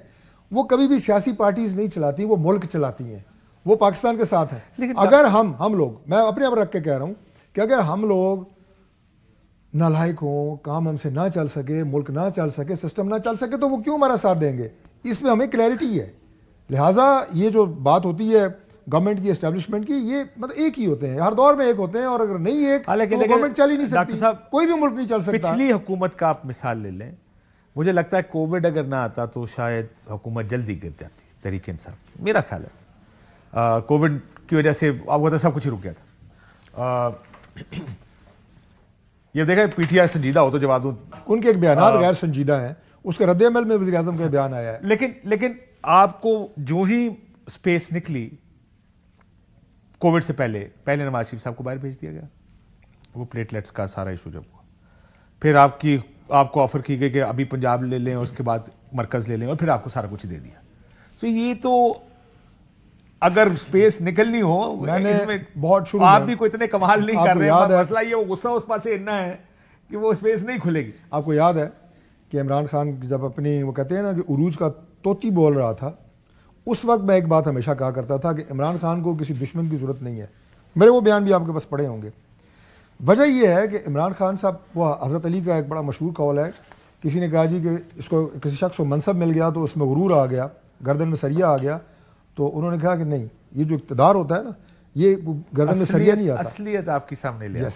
وہ کبھی بھی سیاسی پارٹیز نہیں چلاتی, وہ ملک چلاتی ہیں, وہ پاکستان کے ساتھ ہیں. اگر ہم لوگ, میں اپنے آپ رکھ کے کہہ رہا ہوں کہ اگر ہم لوگ نالائق ہوں, کام ہم سے نہ چل سکے, ملک نہ چل سکے, سسٹم نہ چل سکے, تو وہ کیوں ہمارا ساتھ دیں گے؟ اس میں ہمیں کلیئرٹی ہے. لہٰذا یہ جو بات ہوتی ہے گورنمنٹ کی, اسٹیبلشمنٹ کی, یہ مطلب ایک ہی ہوتے ہیں, ہر دور میں ایک ہوتے ہیں, اور اگر نہیں ایک تو گورنمنٹ چل ہی نہیں سکتی, کوئی بھی ملک نہیں چل سکتا. پچھلی حکومت کا آپ مثال لے لیں, مجھے لگتا ہے کووڈ اگر نہ آتا تو شاید حکومت جلدی گر جاتی, تحریک انصاف, میرا خیال ہے. کووڈ کی وجہ سے آپ کو سب کچھ ہی رک گیا تھا. یہ دیکھیں پی ٹی آئی سنجیدہ ہو تو جواب دوں, ان کے ایک بیانات غیر سنجیدہ ہیں, اس کے رد عمل میں وزیر اعظم کا بیان آیا ہے. لیکن آپ کو جو ہی سپیس نکلی کووڈ سے پہلے نواز شریف صاحب کو باہر بھیج دیا گیا, وہ پلیٹلیٹس کا سارا ایشو جب ہوا. پھر آپ کو آفر کی گئی کہ ابھی پنجاب لے لیں, اس کے بعد مرکز لے لیں, اور پھر آپ کو سارا کچھ دے دیا. تو یہ تو اگر سپیس نکلنی ہو, میں نے بہت شروع آپ بھی کوئی اتنے کمال نہیں کر رہے ہیں, مسئلہ یہ غصہ اس پاس سے اتنا ہے کہ وہ سپیس نہیں کھلے گی. آپ کو یاد ہے کہ عمران خان جب اپنی, وہ کہتے ہیں نا کہ عروج کا طوطی بول رہا تھا, اس وقت میں ایک بات ہمیشہ کہا کرتا تھا کہ عمران خان کو کسی دشمن کی ضرورت نہیں ہے. میرے وہ بیان بھی آپ کے پاس پڑے ہوں گے. وجہ یہ ہے کہ عمران خان صاحب, وہ حضرت علی کا ایک بڑا مشہور قول ہے, کسی نے کہا جی کہ اس کو کسی شخص کو منصب مل گیا تو اس میں غرور آ گیا, گردن میں سریا آ گیا, تو انہوں نے کہا کہ نہیں, یہ جو اقتدار ہوتا ہے نا, یہ گردن میں سریا نہیں آتا, اصلیت آپ کی سامنے لے,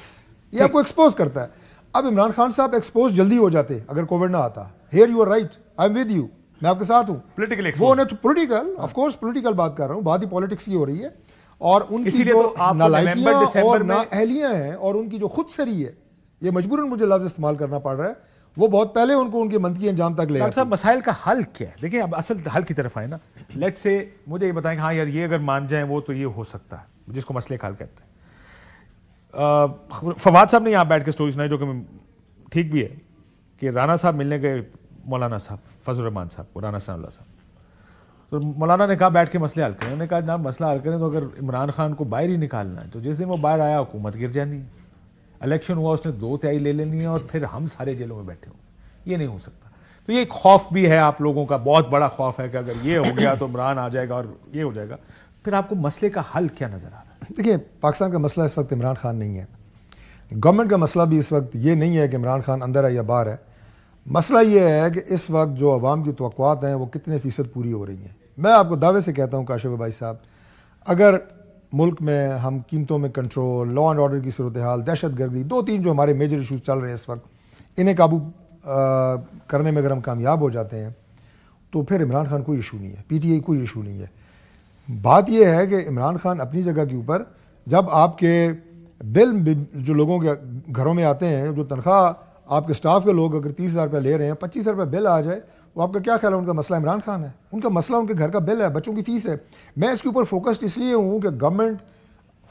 یہ آپ کو ایکسپوز کرتا ہے. اب عمران خان صاحب ایکسپوز جلدی ہو جاتے اگر کووڈ نہ آتا. Here you are right, I am with you, میں آپ کے ساتھ ہوں. پولیٹیکل آف کورس پولیٹیکل بات کر رہا ہوں, بات ہی پالیٹکس کی ہو رہی ہے. اور ان کی جو نالائکیاں اور نااہلیاں ہیں اور ان کی جو خود سری ہے, یہ مجبوراً مجھے لفظ استعمال کرنا پڑ رہا ہے, وہ بہت پہلے ان کو ان کے منطقی انجام تک لے آتے ہیں. مسائل کا حل کیا ہے؟ دیکھیں اب اصل حل کی طرف آئے نا. لیٹ سے مجھے یہ بتائیں کہ ہاں یار یہ اگر مان جائیں وہ تو یہ ہو سکتا ہے, جس کو مسئلے کا حل کہتے ہیں. فواد صاحب نے یہاں بیٹھ کے سٹوری سنائی جو کہ ٹھیک بھی ہے, کہ رانا صاحب ملنے گئے مولانا صاحب فضل الرحمان صاحب کو, رانا ثناء اللہ صاحب, تو مولانا نے کہا بیٹھ کے مسئلے حل کریں. انہوں نے کہا جناب مسئلہ حل کریں تو اگر عمران خان کو باہر ہی نکالنا ہے تو جس دن وہ باہر آیا حکومت گر جانی, الیکشن ہوا اس نے 2/3 لے لینی ہے, اور پھر ہم سارے جیلوں میں بیٹھے ہوں. یہ نہیں ہو سکتا. تو یہ ایک خوف بھی ہے آپ لوگوں کا, بہت بڑا خوف ہے کہ اگر یہ ہو گیا تو عمران آ جائے گا اور یہ ہو جائے گا. پھر آپ کو مسئلے کا حل کیا نظر آ رہا ہے؟ دیکھیے پاکستان کا مسئلہ اس وقت عمران خان نہیں ہے, گورنمنٹ کا مسئلہ بھی اس وقت یہ نہیں ہے کہ عمران خان اندر ہے یا باہر ہے. مسئلہ یہ ہے کہ اس وقت جو عوام کی توقعات ہیں وہ کتنے فیصد پوری ہو رہی ہیں. میں آپ کو دعوے سے کہتا ہوں کاشف بھائی صاحب, اگر ملک میں ہم قیمتوں میں کنٹرول, لا اینڈ آرڈر کی صورتحال, دہشت گردی, 2-3 جو ہمارے میجر ایشوز چل رہے ہیں اس وقت, انہیں قابو کرنے میں اگر ہم کامیاب ہو جاتے ہیں تو پھر عمران خان کوئی ایشو نہیں ہے, پی ٹی آئی کوئی ایشو نہیں ہے. بات یہ ہے کہ عمران خان اپنی جگہ کے اوپر, جب آپ کے بل جو لوگوں کے گھروں میں آتے ہیں, جو تنخواہ آپ کے سٹاف کے لوگ اگر 30,000 روپے لے رہے ہیں, 25,000 روپے بل آ جائے, وہ آپ کا کیا خیال ہے؟ ان کا مسئلہ عمران خان ہے, ان کا مسئلہ ان کے گھر کا بل ہے, بچوں کی فیس ہے. میں اس کے اوپر فوکسڈ اس لیے ہوں کہ گورنمنٹ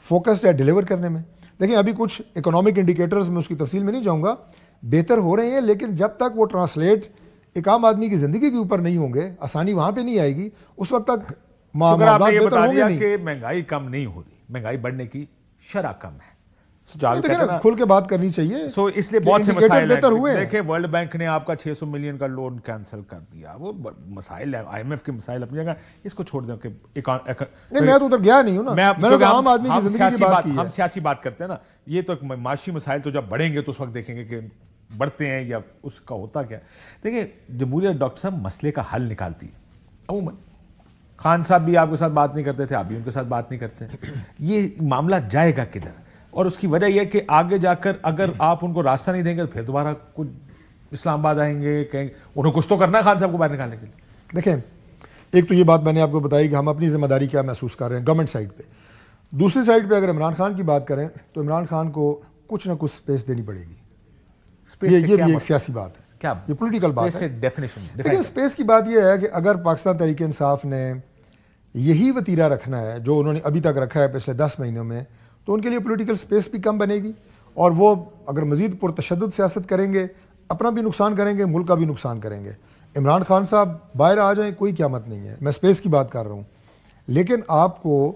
فوکسڈ ہے ڈیلیور کرنے میں. دیکھیں ابھی کچھ اکنامک انڈیکیٹرز میں اس کی تفصیل میں نہیں جاؤں گا, بہتر ہو رہے ہیں, لیکن جب تک وہ ٹرانسلیٹ ایک عام آدمی کی زندگی کے اوپر نہیں ہوں گے, آسانی وہاں پہ نہیں آئے گی, اس وقت تک معاملات بہتر ہوں گے نہیں. کہ مہنگائی کم نہیں ہو رہی, مہنگائی بڑھنے کی شرح کم ہے. کھل کے بات کرنی چاہیے. اس لیے بہت سے مسائل ہیں. دیکھیں ورلڈ بینک نے آپ کا 600 ملین کا لون کینسل کر دیا, وہ مسائل ہیں, آئی ایم ایف کے مسائل اپنی جگہ, اس کو چھوڑ دیں. نہیں میں تو ادھر گیا نہیں ہوں نا, میں نے عام آدمی کی زندگی کی بات کی ہے. ہم سیاسی بات کرتے ہیں نا, یہ تو معاشی مسائل تو جب بڑھیں گے تو اس وقت دیکھیں گے کہ بڑھتے ہیں یا اس کا ہوتا کیا. دیکھیں جمہوریت ڈاکٹر صاحب مسئلے کا حل نکالتی ہے عموماً. خان صاحب بھی آپ کے ساتھ بات نہیں کرتے تھے, آپ بھی ان کے ساتھ بات نہیں کرتے. یہ معاملہ جائے گا کدھر؟ اور اس کی وجہ یہ کہ آگے جا کر اگر آپ ان کو راستہ نہیں دیں گے تو پھر دوبارہ کچھ اسلام آباد آئیں گے, کہیں انہوں کچھ تو کرنا ہے خان صاحب کو باہر نکالنے کے لیے. دیکھیں ایک تو یہ بات میں نے آپ کو بتائی کہ ہم اپنی ذمہ داری کیا محسوس کر رہے ہیں گورنمنٹ سائڈ پہ. دوسری سائڈ پہ اگر عمران خان کی بات کریں تو عمران خان کو کچھ نہ کچھ سپیس دینی پڑے گی. یہ بھی ایک سیاسی بات ہے, کیا یہ پولیٹیکل بات ہے. دیکھیں سپیس کی بات یہ ہے کہ اگر پاکستان تحریک انصاف نے یہی وتیرہ رکھنا ہے جو انہوں نے ابھی تک رکھا ہے پچھلے 10 مہینوں میں, تو ان کے لیے پولیٹیکل سپیس بھی کم بنے گی, اور وہ اگر مزید پرتشدد سیاست کریں گے اپنا بھی نقصان کریں گے، ملک کا بھی نقصان کریں گے. عمران خان صاحب باہر آ جائیں کوئی قیامت نہیں ہے، میں اسپیس کی بات کر رہا ہوں، لیکن آپ کو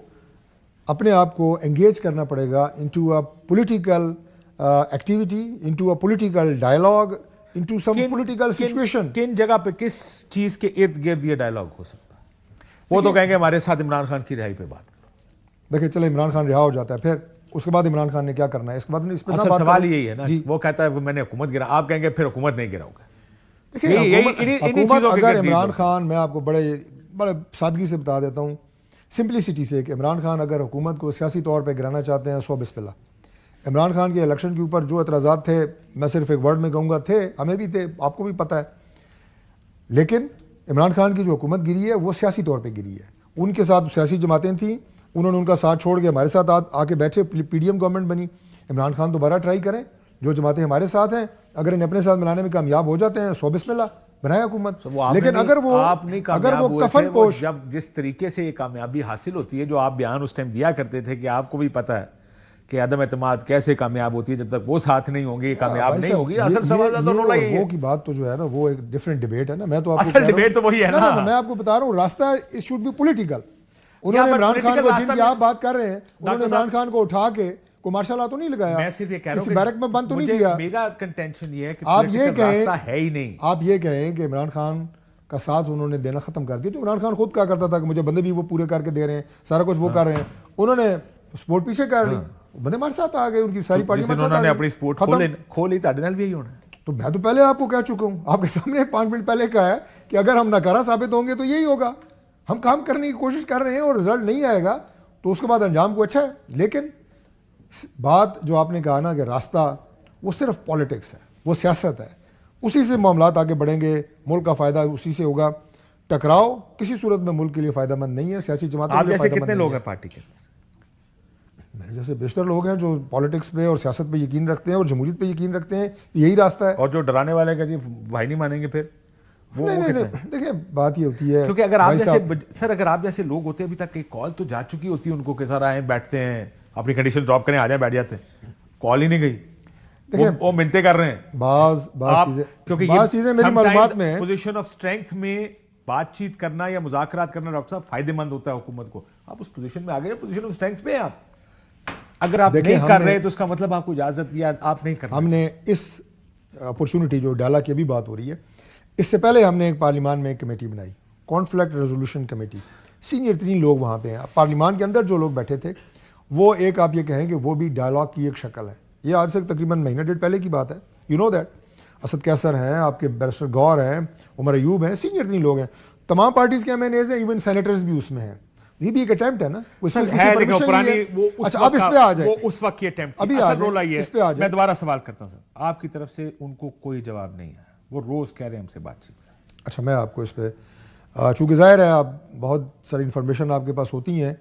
اپنے آپ کو انگیج کرنا پڑے گا into a political activity, into a political dialogue, into some political situation. کن جگہ پہ کس چیز کے ارد گرد یہ ڈائلاگ ہو سکتا ہے؟ وہ تو کہیں گے ہمارے ساتھ عمران خان کی رہائی پہ بات کرو. دیکھیں چلے عمران خان رہا ہو جاتا ہے، پھر اس کے بعد عمران خان نے کیا کرنا ہے؟ اس کے بعد اس پہ اصل سوال یہی ہے نا، وہ کہتا ہے میں نے حکومت گرا، آپ کہیں گے پھر حکومت نہیں گراؤ گا. حکومت اگر عمران خان، میں آپ کو بڑے سادگی سے بتا دیتا ہوں، سمپلیسٹی سے، کہ عمران خان اگر حکومت کو سیاسی طور پہ گرانا چاہتے ہیں، سو بسم اللہ. عمران خان کے الیکشن کے اوپر جو اعتراضات تھے، میں صرف ایک ورڈ میں کہوں گا، تھے، ہمیں بھی تھے، آپ کو بھی پتہ ہے، لیکن عمران خان کی جو حکومت گری ہے وہ سیاسی طور پہ گری ہے. ان کے ساتھ سیاسی جماعتیں تھیں، انہوں نے ان کا ساتھ چھوڑ کے ہمارے ساتھ آ کے بیٹھے، پی ڈی ایم گورنمنٹ بنی. عمران خان دوبارہ ٹرائی کریں، جو جماعتیں ہمارے ساتھ ہیں اگر انہیں اپنے ساتھ ملانے میں کامیاب ہو جاتے ہیں، سو بسم اللہ، بنائے حکومت. لیکن اگر وہ کفن پوش، جب جس طریقے سے یہ کامیابی حاصل ہوتی ہے، جو آپ بیان اس ٹائم دیا کرتے تھے کہ آپ کو بھی پتہ ہے کہ عدم اعتماد کیسے کامیاب ہوتی ہے، جب تک وہ ساتھ نہیں ہوں گے یہ کامیاب نہیں ہوگی. اصل سوال وہ کی بات تو جو ہے نا وہ ایک ڈفرینٹ ڈیبیٹ ہے نا. میں تو اصل ڈیبیٹ تو وہی ہے نا، میں آپ کو بتا رہا ہوں راستہ اٹ شوڈ بی پولیٹیکل. انہوں نے عمران خان کو، جن کی آپ بات کر رہے ہیں، انہوں نے عمران خان کو اٹھا کے کو مارشل لا تو نہیں لگایا، میں صرف یہ کہہ رہا ہوں کسی بیرک میں بند تو نہیں کیا. میرا کنٹینشن یہ ہے کہ آپ یہ کہیں، ہے ہی نہیں، آپ یہ کہیں کہ عمران خان کا ساتھ انہوں نے دینا ختم کر دیا. تو عمران خان خود کہا کرتا تھا کہ مجھے بندے بھی وہ پورے کر کے دے رہے ہیں، سارا کچھ وہ کر رہے ہیں. انہوں نے سپورٹ پیچھے کر لی، بندے ہمارے ساتھ آ گئے، ان کی ساری پارٹی ہمارے ساتھ آ گئی، اپنی سپورٹ کھولی تاڑے نال بھی یہی ہونا. تو میں تو پہلے آپ کو کہہ چکا ہوں، آپ کے سامنے 5 منٹ پہلے کہا ہے کہ اگر ہم ناکارہ ثابت ہوں گے تو یہی ہوگا. ہم کام کرنے کی کوشش کر رہے ہیں اور رزلٹ نہیں آئے گا تو اس کے بعد انجام کو اچھا ہے. لیکن بات جو آپ نے کہا نا کہ راستہ، وہ صرف پالیٹکس ہے، وہ سیاست ہے، اسی سے معاملات آگے بڑھیں گے، ملک کا فائدہ اسی سے ہوگا. ٹکراؤ کسی صورت میں ملک کے لیے فائدہ مند نہیں ہے، سیاسی جماعتوں کے لیے فائدہ مند نہیں ہے. کتنے لوگ ہیں پارٹی کے؟ میرے جیسے بیشتر لوگ ہیں جو پالیٹکس پہ اور سیاست پہ یقین رکھتے ہیں اور جمہوریت پہ یقین رکھتے ہیں، یہی راستہ ہے. اور جو ڈرانے والے کا جی بھائی نہیں مانیں گے پھر نہیں. دیکھیں بات یہ ہوتی ہے، کیونکہ اگر آپ جیسے سر، اگر آپ جیسے لوگ ہوتے ہیں، ابھی تک ایک کال تو جا چکی ہوتی ہے ان کو کہ سر آئیں بیٹھتے ہیں، اپنی کنڈیشن ڈراپ کریں، آ جائیں بیٹھ جاتے ہیں، کال ہی نہیں گئی. وہ منتیں کر رہے ہیں بعض چیزیں میری معلومات میں. پوزیشن آف اسٹرینتھ میں بات چیت کرنا یا مذاکرات کرنا ڈاکٹر صاحب فائدے مند ہوتا ہے حکومت کو. آپ اس پوزیشن میں آ گئے، پوزیشن آف اسٹرینتھ پہ آپ اگر آپ نہیں کر رہے تو اس کا مطلب آپ کو اجازت دیا آپ نہیں کر رہے. ہم نے اس اپرچونٹی جو ڈالا کی ابھی بات ہو رہی ہے، اس سے پہلے ہم نے ایک پارلیمان میں ایک کمیٹی بنائی، کانفلکٹ ریزولوشن کمیٹی. سینئر ترین لوگ وہاں پہ ہیں. پارلیمان کے اندر جو لوگ بیٹھے تھے وہ ایک، آپ یہ کہیں کہ وہ بھی ڈائلاگ کی ایک شکل ہے. یہ آج سے تقریباً مہینہ ڈیڑھ پہلے کی بات ہے. یو نو دیٹ اسد کیسر ہیں، آپ کے بیرسٹر گور ہیں، عمر ایوب ہیں، سینئر ترین لوگ ہیں، تمام پارٹیز کے ایم-این-ایز ہیں، ایون سینیٹرز بھی اس میں ہیں. یہ بھی ایک اٹیمپٹ ہے نا. اچھا اب اس پہ آ جائیں. اس وقت کی اٹیمپٹ ابھی اس پہ آ جائیں. میں دوبارہ سوال کرتا ہوں سر، آپ کی طرف سے ان کو کوئی جواب نہیں ہے، وہ روز کہہ رہے ہیں ہم سے بات چیت. اچھا میں آپ کو اس پہ، چونکہ ظاہر ہے آپ بہت ساری انفارمیشن آپ کے پاس ہوتی ہیں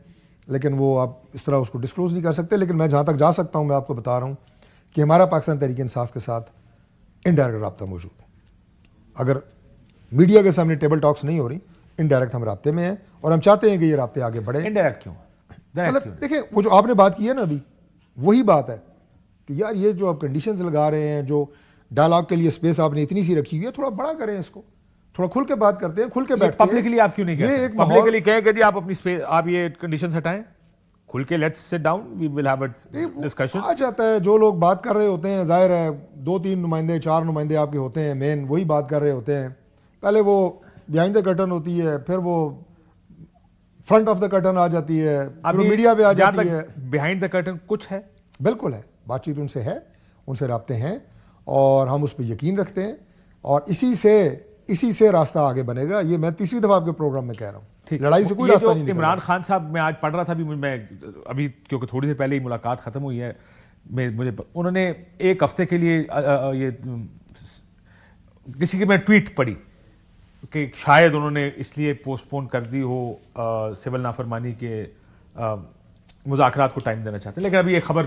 لیکن وہ آپ اس طرح اس کو ڈسکلوز نہیں کر سکتے. لیکن میں جہاں تک جا سکتا ہوں میں آپ کو بتا رہا ہوں کہ ہمارا پاکستان تحریک انصاف کے ساتھ انڈائریکٹ رابطہ موجود ہے. اگر میڈیا کے سامنے ٹیبل ٹاکس نہیں ہو رہی، انڈائریکٹ ہم رابطے میں ہیں اور ہم چاہتے ہیں کہ یہ رابطے آگے بڑھیں. انڈائریکٹ کیوں؟ مطلب دیکھیں وہ جو آپ نے بات کی ہے نا ابھی، وہی بات ہے کہ یار یہ جو آپ کنڈیشنز لگا رہے ہیں، جو ڈائلاگ کے لیے اسپیس آپ نے اتنی سی رکھی ہوئی ہے، تھوڑا بڑا کریں اس کو، تھوڑا کھل کے بات کرتے ہیں، کھل کے بیٹھتے ہیں. پبلکلی آپ کیوں نہیں کہتے؟ پبلکلی کہیں کہ جی آپ اپنی آپ یہ کنڈیشنز ہٹائیں، کھل کے let's sit down, we will have a discussion. آ جاتا ہے جو لوگ بات کر رہے ہوتے ہیں، ظاہر ہے 2-3 نمائندے 4 نمائندے آپ کے ہوتے ہیں، مین وہی بات کر رہے ہوتے ہیں. پہلے وہ بیہائنڈ دا کرٹن ہوتی ہے، پھر وہ فرنٹ آف دا کرٹن آ جاتی ہے، پھر میڈیا پہ آ جاتی ہے. بیہائنڈ دا کرٹن کچھ ہے؟ بالکل ہے، بات چیت ان سے ہے، ان سے رابطے ہیں اور ہم اس پہ یقین رکھتے ہیں اور اسی سے راستہ آگے بنے گا. یہ میں تیسری دفعہ آپ کے پروگرام میں کہہ رہا ہوں، لڑائی سے کوئی راستہ نہیں نکلے گا. عمران خان صاحب، میں آج پڑھ رہا تھا میں ابھی کیونکہ تھوڑی دیر پہلے ہی ملاقات ختم ہوئی ہے، مجھے انہوں نے 1 ہفتے کے لیے یہ کسی کی میں ٹویٹ پڑھی کہ شاید انہوں نے اس لیے پوسٹ پون کر دی ہو سول نافرمانی کے مذاکرات کو ٹائم دینا چاہتے ہیں، لیکن ابھی یہ خبر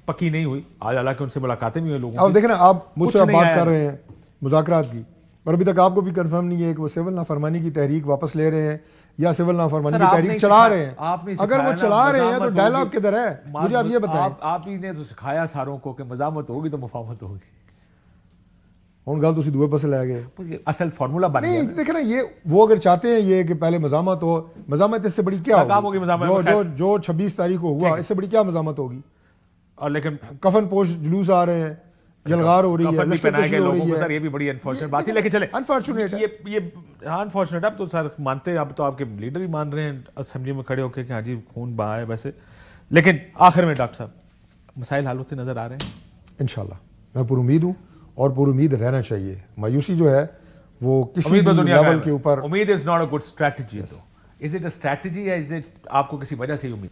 پکی نہیں ہوئی. آج حالانکہ ان سے ملاقاتیں بھی ہوئی لوگوں. اب دیکھیں نا، آپ مجھ سے بات کر رہے ہیں مذاکرات کی، اور ابھی تک آپ کو بھی کنفرم نہیں ہے کہ وہ سول نافرمانی کی تحریک واپس لے رہے ہیں یا سول نافرمانی کی تحریک چلا رہے ہیں. اگر وہ چلا رہے ہیں تو ڈائلاگ کدھر ہے؟ مجھے آپ یہ بتائیں. آپ ہی نے تو سکھایا ساروں کو کہ مزاحمت ہوگی تو مفاہمت ہوگی. ہوں گل تسی دوئے پاسے لے گئے. اصل فارمولا بن گیا. نہیں دیکھ نا یہ وہ اگر چاہتے ہیں یہ کہ پہلے مزاحمت ہو، مزاحمت اس سے بڑی کیا ہوگی؟ جو 26 تاریخ کو ہوا اس سے بڑی کیا مزاحمت ہوگی؟ اور لیکن کفن پوش جلوس آ رہے ہیں، جلغار ہو رہی ہے، لشکرکشی ہو رہی ہے. سر یہ بھی بڑی انفارچونیٹ بات ہے، لیکن چلے انفارچونیٹ ہے یہ انفارچونیٹ. اب تو سر مانتے ہیں، اب تو آپ کے لیڈر ہی مان رہے ہیں اسمبلی میں کھڑے ہو کے کہ ہاں جی خون بہا ہے ویسے. لیکن آخر میں ڈاکٹر صاحب مسائل حل ہوتے نظر آ رہے ہیں انشاءاللہ. میں پر امید ہوں اور پر امید رہنا چاہیے. مایوسی جو ہے وہ کسی بھی لیول کے اوپر. امید is not a good strategy. Is it a strategy ہے؟ از اٹ آپ کو کسی وجہ سے امید؟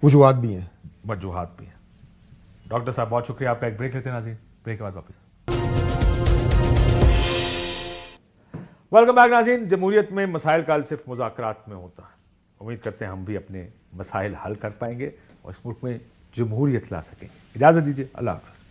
وجوہات بھی ہیں. وجوہات بھی ہیں. ڈاکٹر صاحب بہت شکریہ. آپ کا ایک بریک لیتے ہیں ناظرین، بریک کے بعد واپس. ویلکم بیک ناظرین. جمہوریت میں مسائل کا حل صرف مذاکرات میں ہوتا ہے. امید کرتے ہیں ہم بھی اپنے مسائل حل کر پائیں گے اور اس ملک میں جمہوریت لا سکیں گے. اجازت دیجیے، اللہ حافظ.